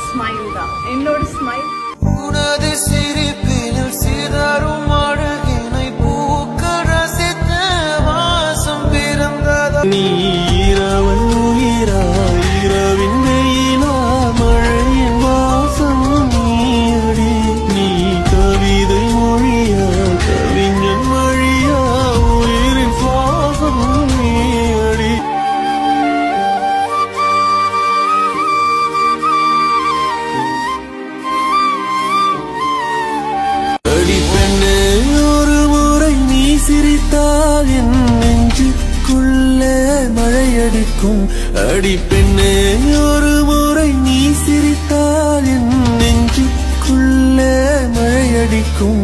Smile தான் என்னோட smile. உனது சிரிப்பினில் சிதறும் அழகினை பூக்க ரசித்த வாசம் பிறந்ததா. நீ இரவன் உயிரா இரவின் வெயிலா மழையின் வாசம் நீயடி. நீ கவிதை மொழியா கவிஞன் மொழியா உயிரின் சுவாசம் நீயடி. அடிப்பெண்ணே ஒரு முறை நீ சிரித்தால் என் நெஞ்சுக்குள்ளே மழையடிக்கும். அடிப்பெண்ணே ஒரு முறை நீ சிரித்தால் என் நெஞ்சுக்குள்ளே மழையடிக்கும்.